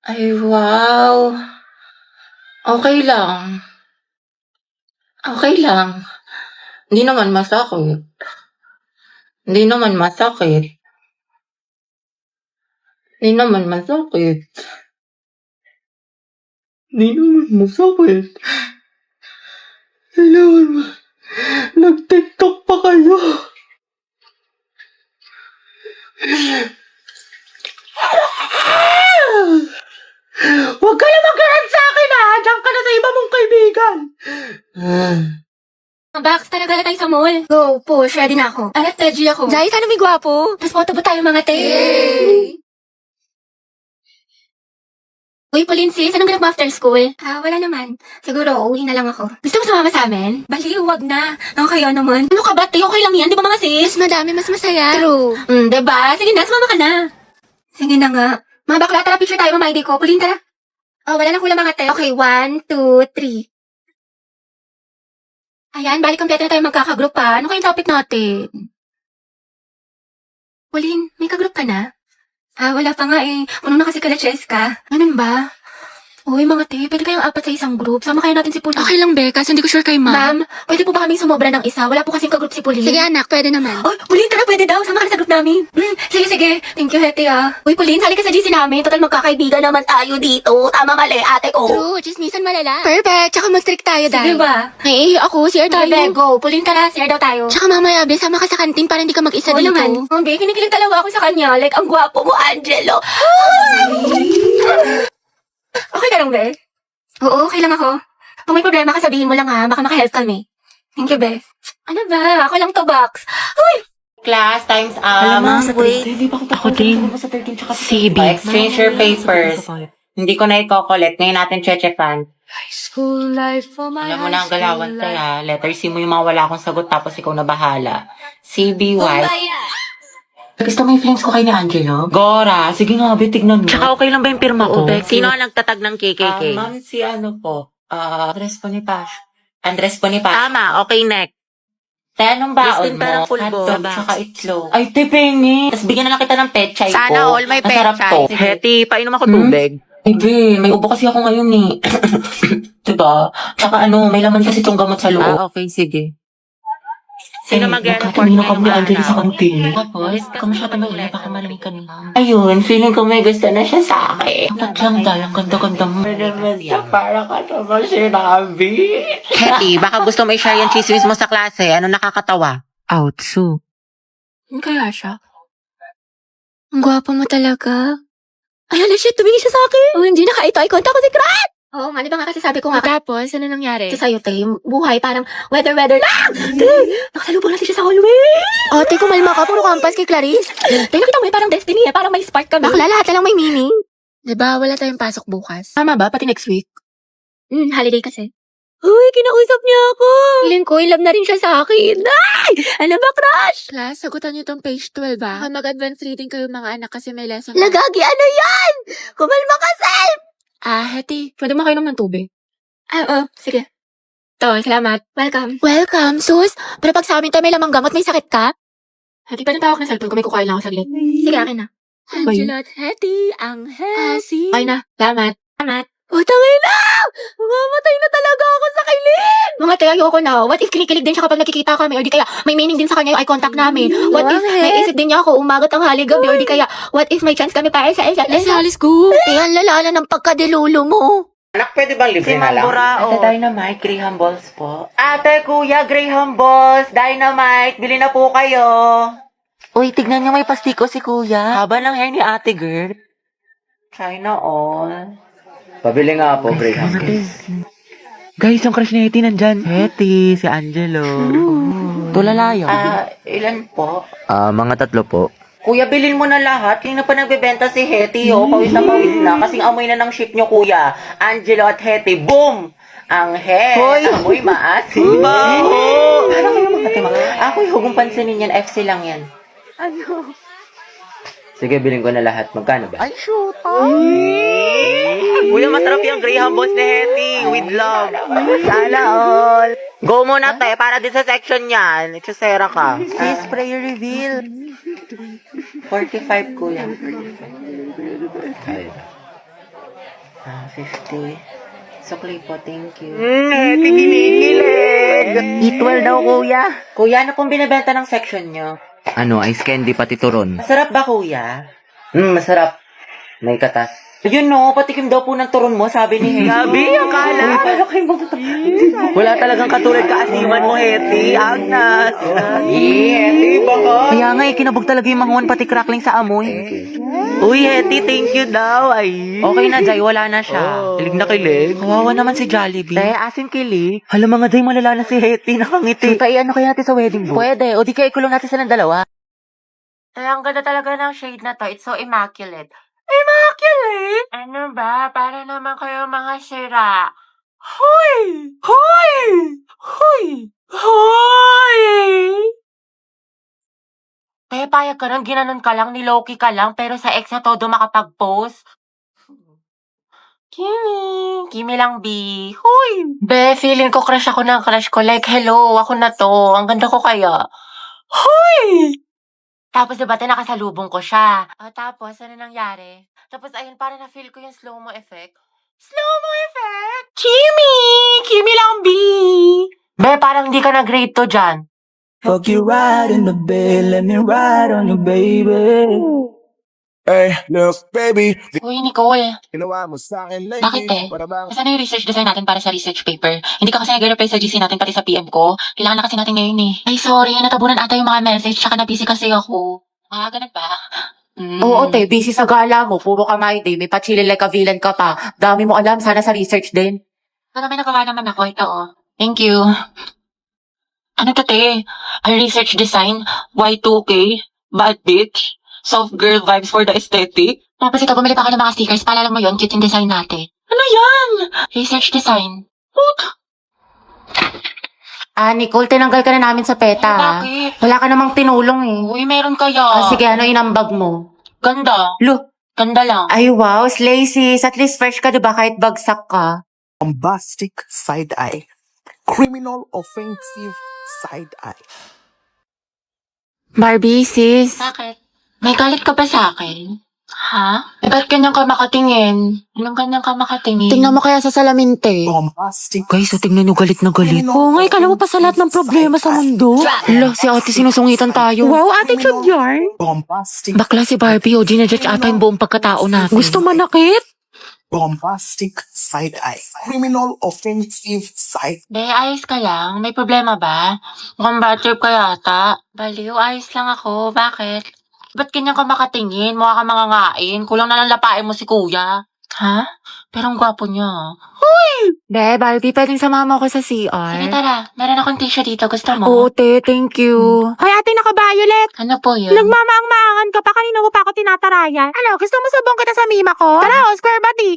Ay, wow. Okey lang, okey lang. Hindi naman masakit, hindi naman masakit, hindi naman masakit, hindi naman masakit. Kailangan ba nag-TikTok pa kayo? Huwag ka na mag-hurt sa'kin, diyan ka na sa iba mong kaibigan. Bax, talaga na tayo sa mall. Go, push. Ready na ako. Alat, ready ako. Jai, sana may gwapo. Tapos photo ba tayo mga te? Yay! Uy, Pauline sis, anong ganap mo after school? Wala naman. Siguro, uuwi na lang ako. Gusto mo sumama sa amin? Baliw, wag na. Ang kaya naman. Ano ka ba, te? Okay lang yan, di ba mga sis? Mas madami, mas masaya. True. Diba? Sige na, sumama ka na. Sige na nga. Mga bakla, tara picture tayo, mama ID ko. Pauline, tara. Oh, wala na kulang mga te. Okay, 1, 2, 3. Ayan, balik kompleto na tayo magkakagroup pa. Ano kayong topic natin? Pauline, may kagroup ka na? Wala pa nga eh. Puno na kasi kala Cheska. Ganun ba? Uy, mga te, pwede kayong apat sa isang group. Sama kayo natin si Pauline. Okay lang, Be, kasi hindi ko sure kay ma'am. Ma'am, pwede po ba kaming sumobra ng isa? Wala po kasing kagroup si Pauline. Sige, anak, pwede naman. Oh, Pauline, tara, pwede daw. Sama ka na sa group namin. Sige, sige. Thank you, Hete, Uy, Pauline, sali ka sa GC namin. Total magkakaibigan naman tayo dito. Tama mali, ate ko. True, chismisan malala. Perfect, tsaka mag-strict tayo, Sige dahil. ba? Naiihi ako, share tayo. Bebe, go. Pauline, tara, share daw tayo. Tsaka mamaya, Be, sama ka sa kantin para hindi ka mag-isa Oo dito. naman. Be, kinikilig talaga ako sa kanya. Like, ang gwapo mo, Angelo. Okay ka lang, Be? Oo, okay lang ako. Kung may problema ka, sabihin mo lang baka makahelp kami. Thank you, Be. Ano ba? Ako lang to, Box. Uy! Class, time's up. Alam mo, wait. Ako din. CB. Exchange your papers. Hindi ko na i-collect. Ngayon natin chechekan. Alam mo na ang galawan kaya. Letter C mo yung mga wala akong sagot tapos ikaw na bahala. CBY. Gusto mo yung feelings ko kay ni Angelo? Gora, sige nga, tignan mo. Tsaka okay lang ba yung pirma ko? Sino ang nagtatag ng KKK? Ma'am, si ano po? Andres Bonifacio. Andres Bonifacio. Tama, okay, next. Te, anong baon Listin mo? parang pulbo. Hotdog, tsaka itlog. Ay, te, pengi. Tapos bigyan na lang kita ng pechay ko. Sana all may Masarap pechay. to. Heti, painom ako tubig. Ay, be, may ubo kasi ako ngayon eh. Diba? Tsaka may laman kasi itong gamot sa loob. Okay, sige. Sino mag-report Nagkakamino kami ni ngayong Angelo sa araw? kantin. Tapos, kamusya tayo ulit, baka malamig ka na. Ayun, feeling ko may gusto na siya sa akin. Tadyang dahil, ang ganda-ganda mo. Para ka naman sinabi. Heti, baka gusto mo i-share yung chismis mo sa klase. Ano nakakatawa? Outsu. Ano kaya siya? Ang gwapo mo talaga. Ay, hala, shit, tumingin siya sa akin. Oh, hindi naka-eye contact ko si Krat. Oo nga, di ba nga kasi sabi ko nga, Tapos, ano nangyari? kasi sa'yo, te, yung buhay parang weather lang. Te, nakasalubong natin siya sa hallway. Ate, kumalma ka, puro kampas kay Clarice. Te, nakita mo parang destiny parang may spark kami. Bakla, lahat na lang may meaning. Diba, wala tayong pasok bukas. Tama ba? Pati next week? Holiday kasi. Uy, kinausap niya ako. Feeling ko, in love na rin siya sa akin. Ay! Ano ba, crush? Class, sagutan niyo tong page 12, Baka mag-advance reading kayo mga anak kasi may lesson. Lagagi, ano yan? Kumalma ka, Sel! Heti. Pwede mo kayo ng tubig? Oo, sige. To, salamat. Welcome. Welcome, sus. Pero pag sa amin tayo may lamang gamot, may sakit ka? Hati, pwede tawag ng cellphone kung may kukain lang ako saglit. Sige, akin na. Angela at Hetty, ang Hesi. Okay na. Salamat. Salamat. Tangay na! Mamatay na talaga ako sa kilid! Mga te, ayoko na. What if kinikilig din siya kapag nakikita kami? Or di kaya may meaning din sa kanya yung eye contact namin? What if may isip din niya ako umagot ang hali gabi? Or di kaya, what if may chance kami para sa isa't isa? Let's go. Ang lala ng pagkadilulo mo. Anak, pwede bang libre Si na lang? Mamburao. Ate Dynamite, Graham Balls po. Ate, kuya, Graham Balls, Dynamite, bili na po kayo. Uy, tignan niyo may pastiko si kuya. Haba ng hair ni ate, girl. China all. Pabili nga po, Graham Case. Guys, yung crush ni Heti nandyan. Heti, si Angelo. Tulalayo. Ilan po? Mga 3 po. Kuya, bilhin mo na lahat. Yung na pa nagbebenta si Hetty, pawis na. Kasing amoy na ng ship nyo, kuya. Angelo at Hetty, boom! Ang head. Amoy maasim. Baho! Paano kayo magkatima? Ako yung hugong pansinin yan. FC lang yan. Sige, bilhin ko na lahat. Magkano ba? Ay, shoot. Kuya, masarap yung Graham Balls ni Heti. With love. Sana all. Go muna, te. Para din sa section yan. Ichusera ka. Sis, prayer reveal. 45, kuya. Ay. 50. Sukli po, thank you. Hetty, ginigilig. Equal daw, kuya. Kuya, ano pong binibenta ng section nyo? Ano, ice candy pati turon. Masarap ba, kuya? Masarap. May katas. Yun no, patikim daw po ng turon mo, sabi ni Henry. Gabi, akala. Paano kayo Wala talagang katulad kaasiman mo, Hetty. Agnas. Hetty, baka. Kaya nga, kinabog talaga yung manguan pati crackling sa amoy. Uy, Hetty, thank you daw. Ay. Okay na, Jai, wala na siya. Kilig na kilig. Kawawa naman si Jollibee. Dahil asin kilig. Hala mga day, malala na si Hetty. Nakangiti. Kita ano kaya natin sa wedding booth? Pwede, o di kaya ikulong natin silang dalawa. Ay, ang ganda talaga ng shade na to. It's so immaculate. Immaculate? Ano ba? Para naman kayo mga sira. Hoy! Hoy! Hoy! Hoy! Kaya payag ka nang ginanon ka lang, niloki ka lang, pero sa ex na todo makapag-post. Kimi lang, B. Hoy! Be, feeling ko crush ako ng crush ko. Like, hello, ako na to. Ang ganda ko kaya. Hoy! Tapos diba, nakasalubong ko siya. Tapos, ano nangyari? Tapos, ayun, parang na-feel ko yung slow-mo effect. Slow-mo effect? Kimi! Kimi lang, B! Be, parang hindi ka nag-grade to dyan. Fuck you right in the bed, let me ride on you, baby. Hey, look, baby. Uy, Nicole. Ginawa mo sa akin lately. Bakit eh? Para bang Kasi yung research design natin para sa research paper. Hindi ka kasi nag-reply sa GC natin pati sa PM ko. Kailangan na kasi natin ngayon eh. Ay, sorry. Natabunan ata yung mga message. Tsaka na-busy kasi ako. Ganun ba? Oo, te. Busy sa gala mo. Puro ka my day. May pa-chili like a villain ka pa. Dami mo alam. Sana sa research din. Pero may nagawa naman ako. Ito, oh. Thank you. Ano to, te? Ay, research design? Y2K? Bad bitch? Soft girl vibes for the aesthetic? Tapos ito, bumili pa ako ng mga stickers. Paalala mo yun, cute yung design natin. Ano yan? Research design. What? Nicole, tinanggal ka na namin sa PETA. Bakit? Wala ka namang tinulong eh. Uy, meron kaya. Sige, ano inambag mo? Ganda. Ganda lang. Ay, wow, slay sis. At least fresh ka, diba? Kahit bagsak ka. bombastic side eye, criminal offensive side eye. Barbie, sis. Bakit? May galit ka ba sa akin? Ha? Ba't ganyan ka makatingin? Anong ganyan ka makatingin? Tingnan mo kaya sa salamin, te. Bombastic. Guys, so tingnan nyo galit na galit. Oo nga, ikala mo pa sa lahat ng problema sa mundo. Hala, si ate sinusungitan tayo. Wow, ate Chud yarn. Bombastic. Bakla si Barbie, o ginajudge ata yung buong pagkatao natin. Gusto manakit? Bombastic side eye, criminal offensive side. Be, ayos ka lang? May problema ba? Mukhang bad trip ka yata. Baliw, ayos lang ako. Bakit? Ba't ganyan ka makatingin? Mukha ka mangangain. Kulang na lang lapain mo si kuya. Ha? Pero ang gwapo niya. Hoy! Be, Barbie, pwedeng samahan mo ako sa CR. Sige, tara. Meron akong tissue dito. Gusto mo? Oo, te, thank you. Hoy, ate, naka-violet. Ano po yun? Nagmamaang-maangan ka pa, kanina mo pa ako tinatarayan. Ano, gusto mo sabong kita sa mima ko? Tara, oh, square body.